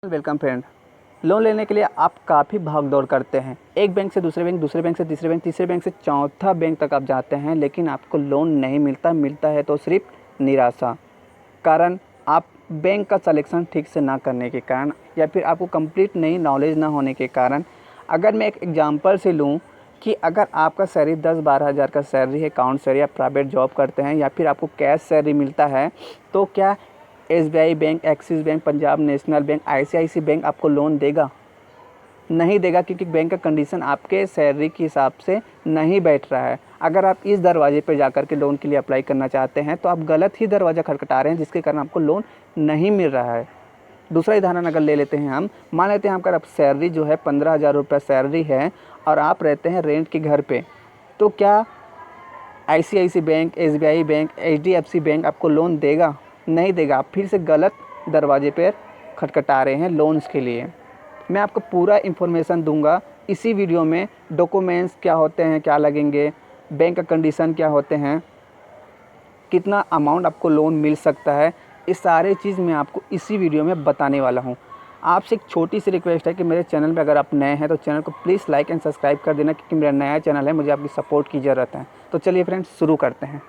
Welcome friend. Loan लेने के लिए आप काफ़ी भाग दौड़ करते हैं, एक बैंक से दूसरे बैंक, दूसरे बैंक से तीसरे बैंक, तीसरे बैंक से चौथा बैंक तक आप जाते हैं, लेकिन आपको लोन नहीं मिलता है तो सिर्फ निराशा। कारण आप बैंक का सिलेक्शन ठीक से ना करने के कारण या फिर आपको कंप्लीट नई नॉलेज ना होने के कारण। अगर मैं एक एग्जांपल से लूँ कि अगर आपका सैलरी 10-12 हज़ार का सैलरी है, अकाउंट सैलरी, आप प्राइवेट जॉब करते हैं या फिर आपको कैश सैलरी मिलता है, तो क्या SBI bank, Axis bank, Punjab National Bank, ICIC bank आपको लोन देगा? नहीं देगा, क्योंकि बैंक का कंडीशन आपके सैलरी के हिसाब से नहीं बैठ रहा है। अगर आप इस दरवाजे पर जाकर के लोन के लिए अप्लाई करना चाहते हैं तो आप गलत ही दरवाज़ा खटखटा रहे हैं, जिसके कारण आपको लोन नहीं मिल रहा है। दूसरा उदाहरण अगर ले लेते हैं, हम मान लेते हैं आपका सैलरी जो है 15,000 रुपये सैलरी है और आप रहते हैं रेंट के घर पे, तो क्या ICIC bank, SBI bank, HDFC bank आपको लोन देगा? नहीं देगा। आप फिर से गलत दरवाजे पर खटखटा रहे हैं लोन्स के लिए। मैं आपको पूरा इन्फॉर्मेशन दूंगा इसी वीडियो में। डॉक्यूमेंट्स क्या होते हैं, क्या लगेंगे, बैंक का कंडीशन क्या होते हैं, कितना अमाउंट आपको लोन मिल सकता है, ये सारे चीज़ मैं आपको इसी वीडियो में बताने वाला हूँ। आपसे एक छोटी सी रिक्वेस्ट है कि मेरे चैनल पे अगर आप नए हैं तो चैनल को प्लीज़ लाइक एंड सब्सक्राइब कर देना, क्योंकि मेरा नया चैनल है, मुझे आपकी सपोर्ट की ज़रूरत है। तो चलिए फ्रेंड्स, शुरू करते हैं।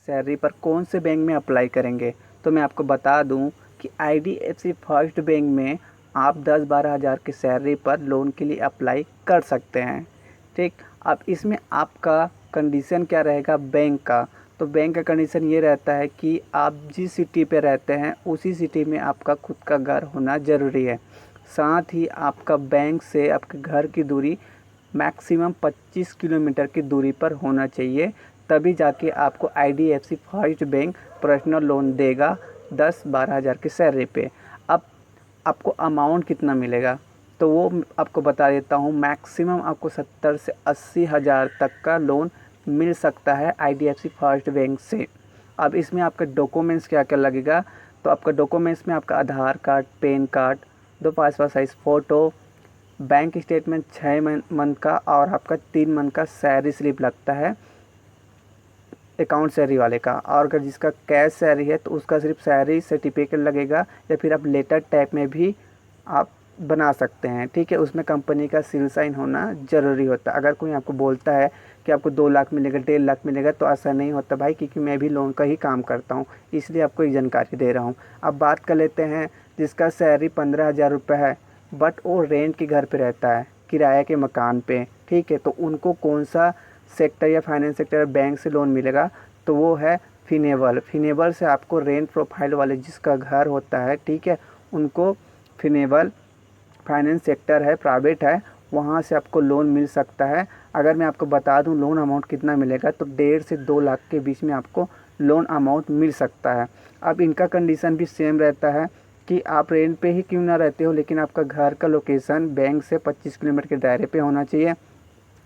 सैलरी पर कौन से बैंक में अप्लाई करेंगे, तो मैं आपको बता दूं कि आईडीएफसी फर्स्ट बैंक में आप 10-12 हज़ार की सैलरी पर लोन के लिए अप्लाई कर सकते हैं। ठीक, अब इसमें आपका कंडीशन क्या रहेगा बैंक का? तो बैंक का कंडीशन ये रहता है कि आप जिस सिटी पे रहते हैं उसी सिटी में आपका खुद का घर होना ज़रूरी है। साथ ही आपका बैंक से आपके घर की दूरी मैक्सिमम 25 किलोमीटर की दूरी पर होना चाहिए, तभी जाके आपको IDFC first bank personal loan देगा 10-12 हज़ार की सैलरी पे। अब आपको अमाउंट कितना मिलेगा तो वो आपको बता देता हूँ। मैक्सिमम आपको 70 से 80 हज़ार तक का लोन मिल सकता है आईडीएफसी फर्स्ट बैंक से। अब इसमें आपका डॉक्यूमेंट्स क्या क्या लगेगा, तो आपका डॉक्यूमेंट्स में आपका Aadhaar card, PAN card, 2 passport size photo, bank statement 6 month का और आपका 3 मंथ का सैलरी स्लिप लगता है अकाउंट सैलरी वाले का। और अगर जिसका कैश सैलरी है तो उसका सिर्फ सैलरी सर्टिफिकेट लगेगा, या फिर आप लेटर टाइप में भी आप बना सकते हैं। ठीक है, उसमें कंपनी का सील साइन होना ज़रूरी होता है। अगर कोई आपको बोलता है कि आपको 2 लाख मिलेगा, 1.5 लाख मिलेगा, तो ऐसा नहीं होता भाई, क्योंकि मैं भी लोन का ही काम करता हूँ, इसलिए आपको एक जानकारी दे रहा हूँ। अब बात कर लेते हैं जिसका सैलरी 15,000 रुपये है बट वो रेंट के घर पे रहता है, किराए के मकान पे। ठीक है, तो उनको कौन सा सेक्टर या फाइनेंस सेक्टर बैंक से लोन मिलेगा, तो वो है फिनेबल। फिनेबल से आपको रेंट प्रोफाइल वाले जिसका घर होता है, ठीक है, उनको फिनेबल फाइनेंस सेक्टर है, प्राइवेट है, वहाँ से आपको लोन मिल सकता है। अगर मैं आपको बता दूं लोन अमाउंट कितना मिलेगा, तो 1.5 से 2 लाख के बीच में आपको लोन अमाउंट मिल सकता है। अब इनका कंडीशन भी सेम रहता है कि आप रेंट पे ही क्यों ना रहते हो, लेकिन आपका घर का लोकेशन बैंक से 25 किलोमीटर के दायरे पे होना चाहिए।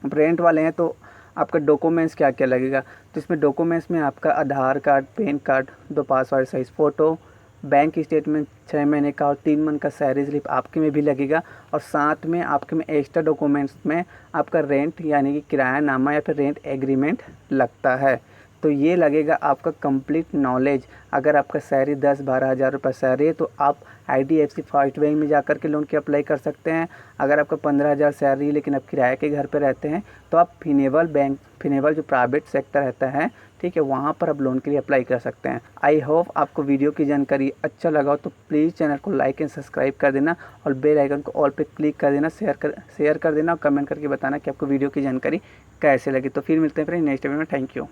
रेंट वाले हैं तो आपका डॉक्यूमेंट्स क्या क्या लगेगा, तो इसमें डॉक्यूमेंट्स में आपका Aadhaar card, PAN card, 2 passport size photo, bank statement 6 महीने का और 3 मंथ का सैलरी स्लिप आपके में भी लगेगा। और साथ में आपके में एक्स्ट्रा डॉक्यूमेंट्स में आपका रेंट यानी कि किरायानामा या फिर रेंट एग्रीमेंट लगता है। तो ये लगेगा आपका कंप्लीट नॉलेज। अगर आपका सैलरी 10-12 हज़ार रुपये सैलरी है तो आप आईडीएफसी फर्स्ट बैंक में जाकर के लोन की अप्लाई कर सकते हैं। अगर आपका 15,000 सैलरी है लेकिन आप किराए के घर पर रहते हैं तो आप फिनेबल बैंक, फिनेबल जो प्राइवेट सेक्टर रहता है, ठीक है, वहाँ पर आप लोन के लिए अप्लाई कर सकते हैं। आई होप आपको वीडियो की जानकारी अच्छा लगा हो तो प्लीज़ चैनल को लाइक एंड सब्सक्राइब कर देना और बेल आइकन को ऑल पे क्लिक कर देना, शेयर कर देना और कमेंट करके बताना कि आपको वीडियो की जानकारी कैसे लगी। तो फिर मिलते हैं फ्रेंड नेक्स्ट वीडियो में। Thank you.